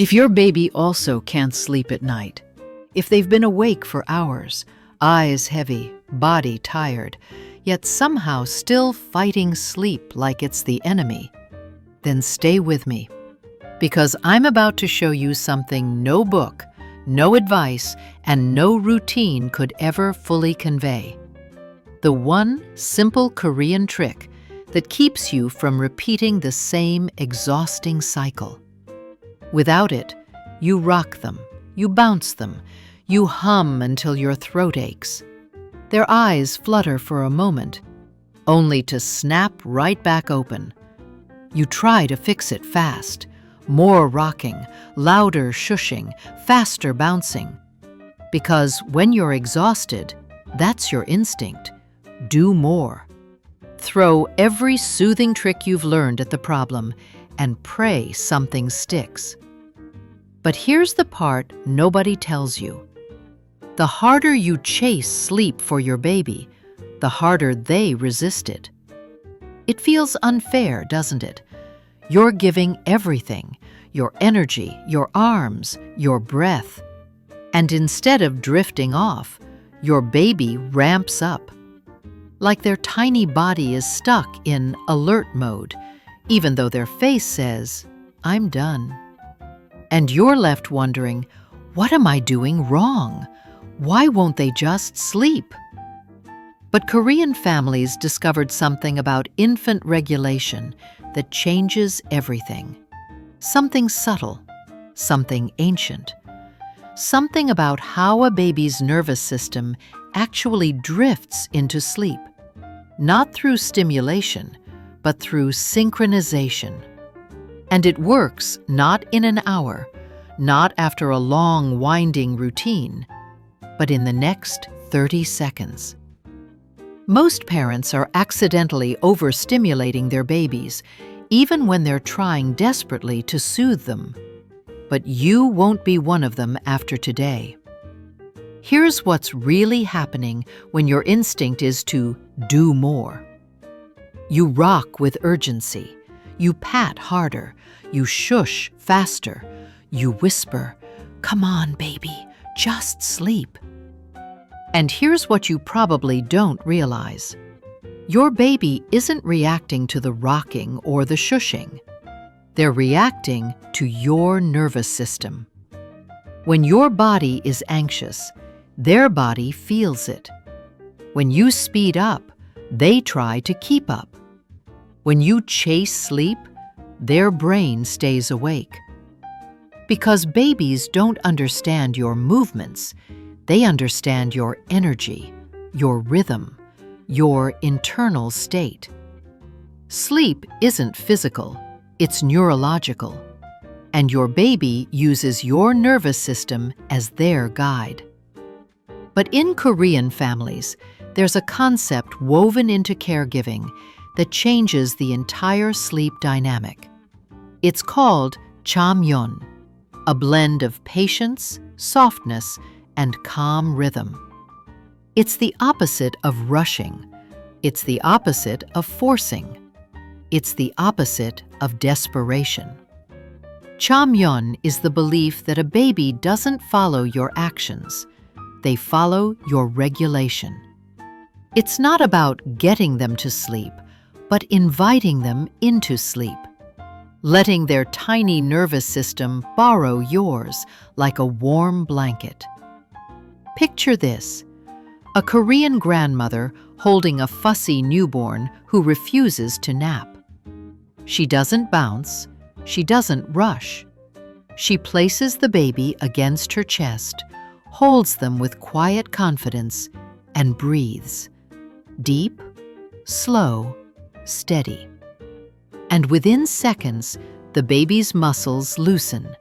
If your baby also can't sleep at night, if they've been awake for hours, eyes heavy, body tired, yet somehow still fighting sleep like it's the enemy, then stay with me, because I'm about to show you something no book, no advice, and no routine could ever fully convey. The one simple Korean trick that keeps you from repeating the same exhausting cycle. Without it, you rock them, you bounce them, you hum until your throat aches. Their eyes flutter for a moment, only to snap right back open. You try to fix it fast, more rocking, louder shushing, faster bouncing. Because when you're exhausted, that's your instinct. Do more. Throw every soothing trick you've learned at the problem and pray something sticks. But here's the part nobody tells you. The harder you chase sleep for your baby, the harder they resist it. It feels unfair, doesn't it? You're giving everything, your energy, your arms, your breath. And instead of drifting off, your baby ramps up. Like their tiny body is stuck in alert mode, even though their face says, "I'm done." And you're left wondering, what am I doing wrong? Why won't they just sleep? But Korean families discovered something about infant regulation that changes everything. Something subtle, something ancient. Something about how a baby's nervous system actually drifts into sleep. Not through stimulation, but through synchronization. And it works not in an hour, not after a long, winding routine, but in the next 30 seconds. Most parents are accidentally overstimulating their babies, even when they're trying desperately to soothe them. But you won't be one of them after today. Here's what's really happening when your instinct is to do more. You rock with urgency. You pat harder. You shush faster. You whisper, "Come on, baby, just sleep." And here's what you probably don't realize. Your baby isn't reacting to the rocking or the shushing. They're reacting to your nervous system. When your body is anxious, their body feels it. When you speed up, they try to keep up. When you chase sleep, their brain stays awake. Because babies don't understand your movements, they understand your energy, your rhythm, your internal state. Sleep isn't physical, it's neurological. And your baby uses your nervous system as their guide. But in Korean families, there's a concept woven into caregiving that changes the entire sleep dynamic. It's called Cha-Myeon, a blend of patience, softness, and calm rhythm. It's the opposite of rushing. It's the opposite of forcing. It's the opposite of desperation. Cha-Myeon is the belief that a baby doesn't follow your actions. They follow your regulation. It's not about getting them to sleep, but inviting them into sleep. Letting their tiny nervous system borrow yours like a warm blanket. Picture this: a Korean grandmother holding a fussy newborn who refuses to nap. She doesn't bounce, she doesn't rush. She places the baby against her chest, holds them with quiet confidence, and breathes. Deep, slow, steady. And within seconds, the baby's muscles loosen.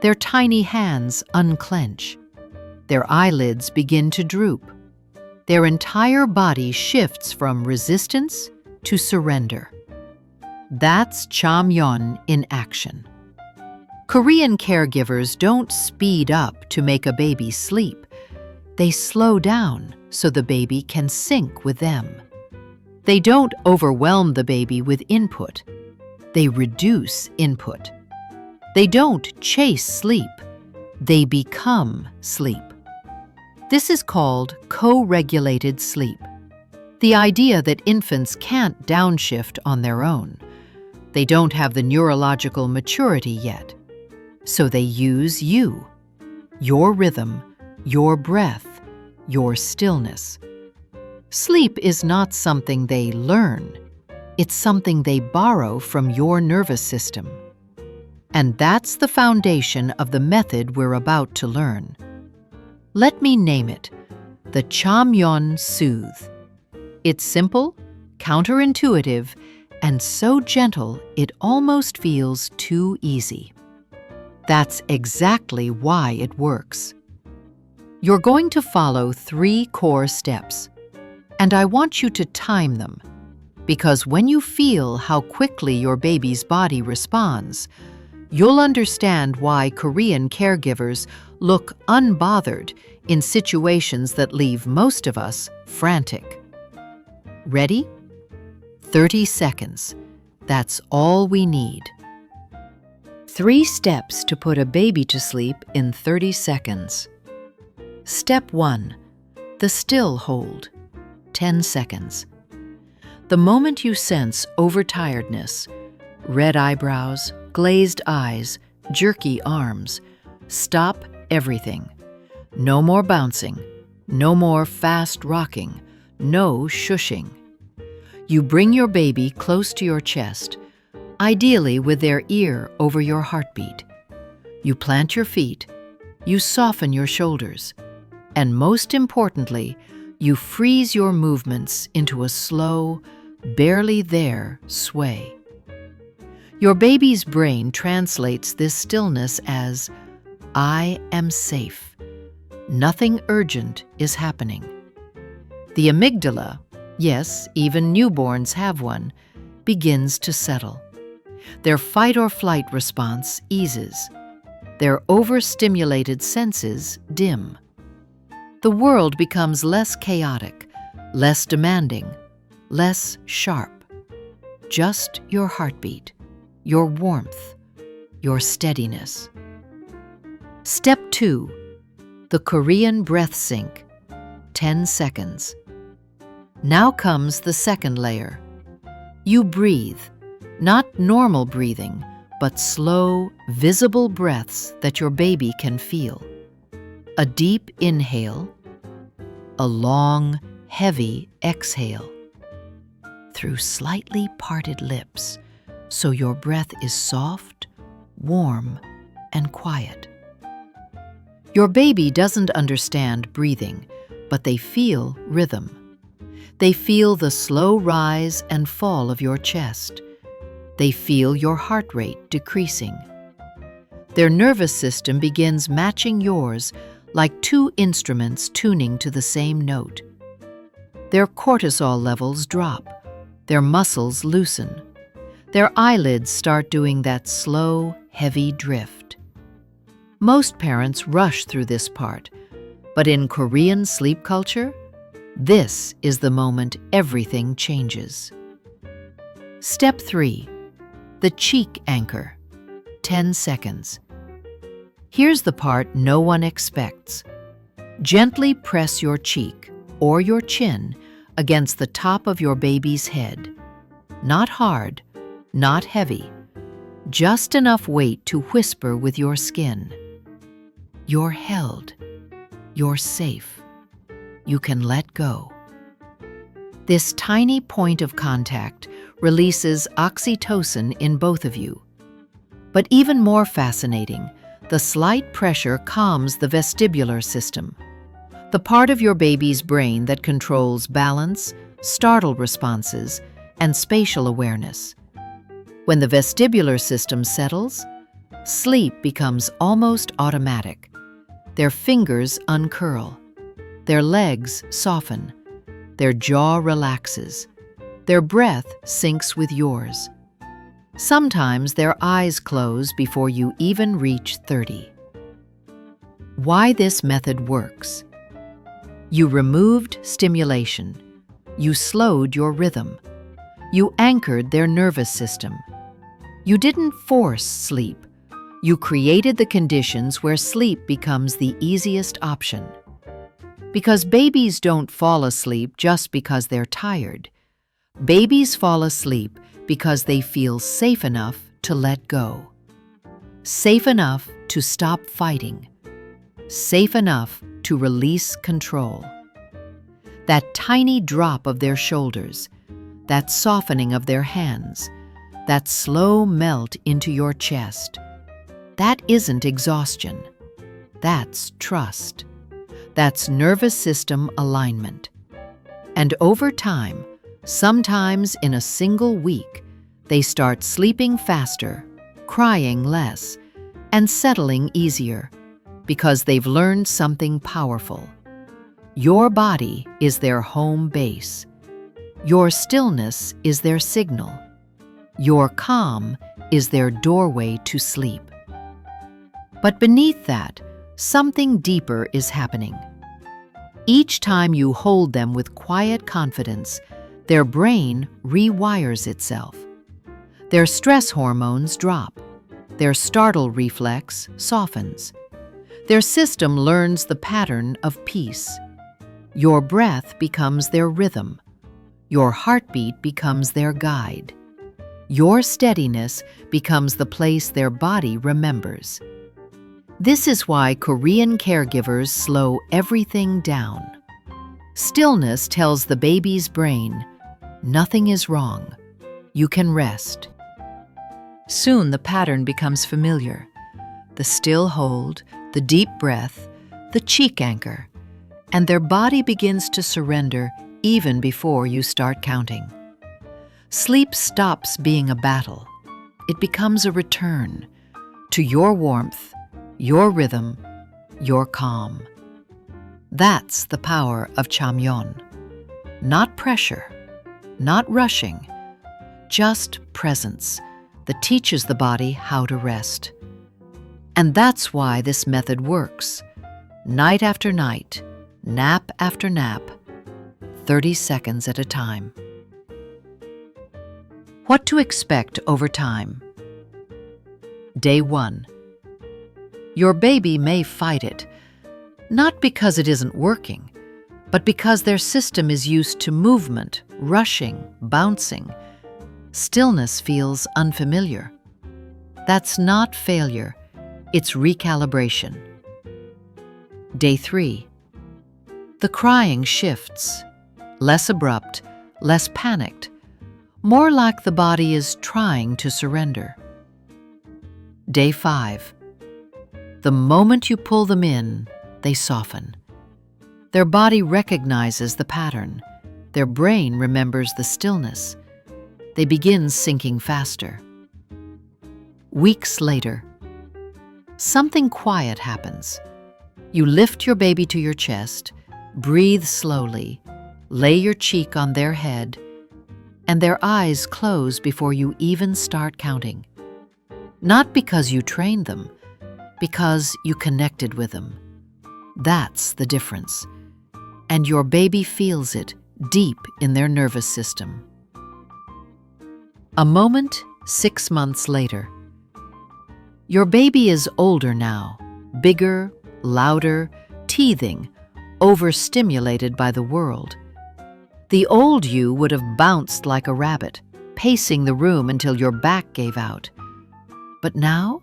Their tiny hands unclench. Their eyelids begin to droop. Their entire body shifts from resistance to surrender. That's Cha-Myeon in action. Korean caregivers don't speed up to make a baby sleep. They slow down so the baby can sync with them. They don't overwhelm the baby with input. They reduce input. They don't chase sleep, they become sleep. This is called co-regulated sleep. The idea that infants can't downshift on their own. They don't have the neurological maturity yet. So they use you, your rhythm, your breath, your stillness. Sleep is not something they learn. It's something they borrow from your nervous system. And that's the foundation of the method we're about to learn. Let me name it, the Cha-Myeon Soothe. It's simple, counterintuitive, and so gentle it almost feels too easy. That's exactly why it works. You're going to follow 3 core steps, and I want you to time them, because when you feel how quickly your baby's body responds, you'll understand why Korean caregivers look unbothered in situations that leave most of us frantic. Ready? 30 seconds. That's all we need. 3 steps to put a baby to sleep in 30 seconds. Step 1. The still hold. 10 seconds. The moment you sense overtiredness, red eyebrows, glazed eyes, jerky arms, stop everything. No more bouncing, no more fast rocking, no shushing. You bring your baby close to your chest, ideally with their ear over your heartbeat. You plant your feet, you soften your shoulders, and most importantly, you freeze your movements into a slow, barely there sway. Your baby's brain translates this stillness as, I am safe. Nothing urgent is happening. The amygdala, yes, even newborns have one, begins to settle. Their fight or flight response eases. Their overstimulated senses dim. The world becomes less chaotic, less demanding, less sharp. Just your heartbeat, your warmth, your steadiness. Step 2. The Korean breath sync. 10 seconds. Now comes the second layer. You breathe, not normal breathing, but slow, visible breaths that your baby can feel. A deep inhale, a long, heavy exhale. Through slightly parted lips, so your breath is soft, warm, and quiet. Your baby doesn't understand breathing, but they feel rhythm. They feel the slow rise and fall of your chest. They feel your heart rate decreasing. Their nervous system begins matching yours like 2 instruments tuning to the same note. Their cortisol levels drop. Their muscles loosen. Their eyelids start doing that slow, heavy drift. Most parents rush through this part, but in Korean sleep culture, this is the moment everything changes. Step 3. The cheek anchor. 10 seconds. Here's the part no one expects. Gently press your cheek or your chin against the top of your baby's head. Not hard, not heavy. Just enough weight to whisper with your skin. You're held. You're safe. You can let go. This tiny point of contact releases oxytocin in both of you. But even more fascinating, the slight pressure calms the vestibular system, the part of your baby's brain that controls balance, startle responses, and spatial awareness. When the vestibular system settles, sleep becomes almost automatic. Their fingers uncurl. Their legs soften. Their jaw relaxes. Their breath syncs with yours. Sometimes their eyes close before you even reach 30. Why this method works? You removed stimulation. You slowed your rhythm. You anchored their nervous system. You didn't force sleep. You created the conditions where sleep becomes the easiest option. Because babies don't fall asleep just because they're tired. Babies fall asleep because they feel safe enough to let go. Safe enough to stop fighting. Safe enough to release control. That tiny drop of their shoulders, that softening of their hands, that slow melt into your chest, that isn't exhaustion. That's trust. That's nervous system alignment. And over time, sometimes in a single week, they start sleeping faster, crying less, and settling easier because they've learned something powerful. Your body is their home base. Your stillness is their signal. Your calm is their doorway to sleep. But beneath that, something deeper is happening. Each time you hold them with quiet confidence, their brain rewires itself. Their stress hormones drop. Their startle reflex softens. Their system learns the pattern of peace. Your breath becomes their rhythm. Your heartbeat becomes their guide. Your steadiness becomes the place their body remembers. This is why Korean caregivers slow everything down. Stillness tells the baby's brain, nothing is wrong. You can rest. Soon the pattern becomes familiar. The still hold, the deep breath, the cheek anchor, and their body begins to surrender even before you start counting. Sleep stops being a battle. It becomes a return to your warmth, your rhythm, your calm. That's the power of Cha-Myeon. Not pressure, not rushing, just presence that teaches the body how to rest. And that's why this method works. Night after night, nap after nap, 30 seconds at a time. What to expect over time. Day 1. Your baby may fight it, not because it isn't working, but because their system is used to movement, rushing, bouncing. Stillness feels unfamiliar. That's not failure, it's recalibration. Day 3. The crying shifts, less abrupt, less panicked, more like the body is trying to surrender. Day 5. The moment you pull them in, they soften. Their body recognizes the pattern. Their brain remembers the stillness. They begin sinking faster. Weeks later, something quiet happens. You lift your baby to your chest, breathe slowly, lay your cheek on their head, and their eyes close before you even start counting. Not because you trained them, because you connected with them. That's the difference. And your baby feels it deep in their nervous system. A moment 6 months later. Your baby is older now, bigger, louder, teething, overstimulated by the world. The old you would have bounced like a rabbit, pacing the room until your back gave out. But now,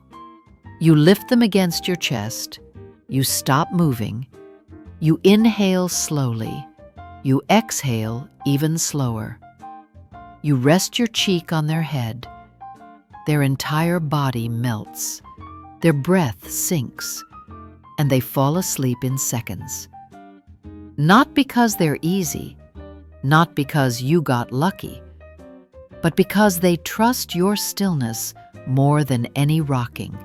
you lift them against your chest, you stop moving, you inhale slowly, you exhale even slower. You rest your cheek on their head. Their entire body melts. Their breath sinks, and they fall asleep in seconds. Not because they're easy, not because you got lucky, but because they trust your stillness more than any rocking.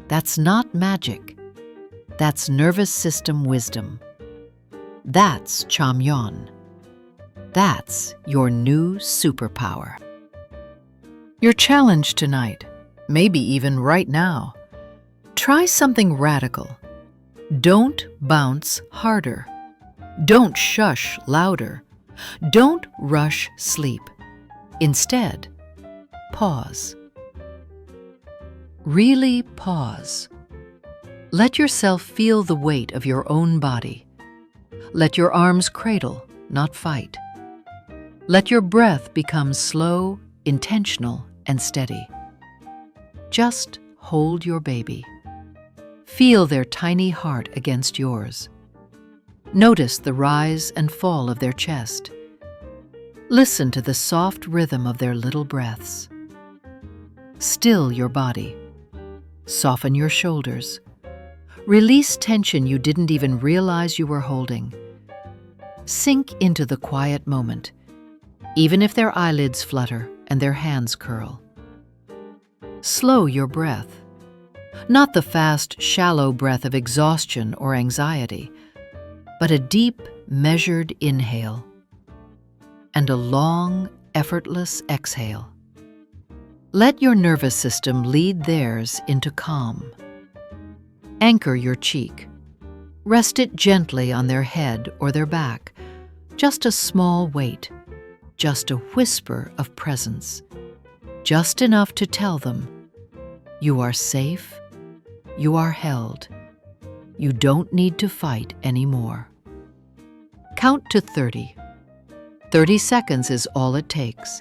That's not magic. That's nervous system wisdom. That's Cha-Myeon. That's your new superpower. Your challenge tonight, maybe even right now, try something radical. Don't bounce harder. Don't shush louder. Don't rush sleep. Instead, pause. Really pause. Let yourself feel the weight of your own body. Let your arms cradle, not fight. Let your breath become slow, intentional, and steady. Just hold your baby. Feel their tiny heart against yours. Notice the rise and fall of their chest. Listen to the soft rhythm of their little breaths. Still your body. Soften your shoulders. Release tension you didn't even realize you were holding. Sink into the quiet moment, even if their eyelids flutter and their hands curl. Slow your breath. Not the fast, shallow breath of exhaustion or anxiety, but a deep, measured inhale and a long, effortless exhale. Let your nervous system lead theirs into calm. Anchor your cheek. Rest it gently on their head or their back. Just a small weight, just a whisper of presence, just enough to tell them, you are safe, you are held, you don't need to fight anymore. Count to 30. 30 seconds is all it takes.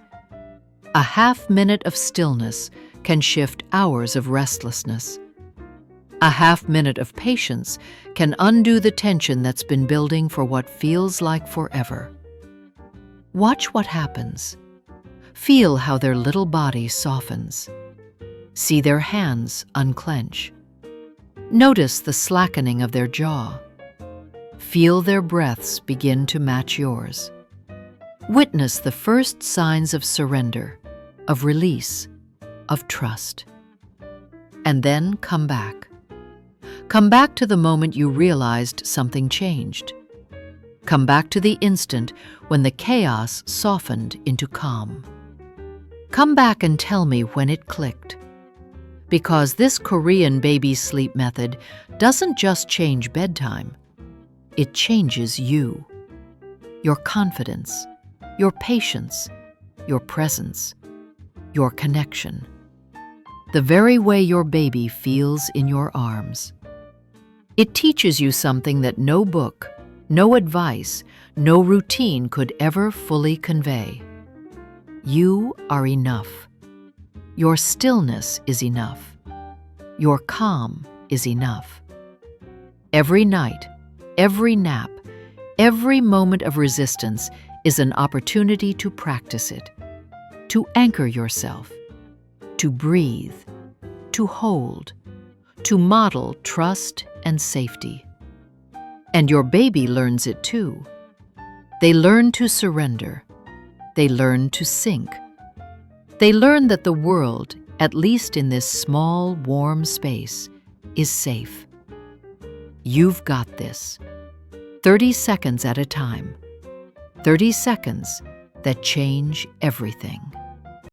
A half minute of stillness can shift hours of restlessness. A half minute of patience can undo the tension that's been building for what feels like forever. Watch what happens. Feel how their little body softens. See their hands unclench. Notice the slackening of their jaw. Feel their breaths begin to match yours. Witness the first signs of surrender, of release, of trust. And then come back. Come back to the moment you realized something changed. Come back to the instant when the chaos softened into calm. Come back and tell me when it clicked. Because this Korean baby sleep method doesn't just change bedtime, it changes you. Your confidence, your patience, your presence, your connection. The very way your baby feels in your arms. It teaches you something that no book, no advice, no routine could ever fully convey. You are enough. Your stillness is enough. Your calm is enough. Every night, every nap, every moment of resistance is an opportunity to practice it, to anchor yourself, to breathe, to hold, to model trust and safety. And your baby learns it too. They learn to surrender. They learn to sink. They learn that the world, at least in this small, warm space, is safe. You've got this. 30 seconds at a time. 30 seconds that change everything.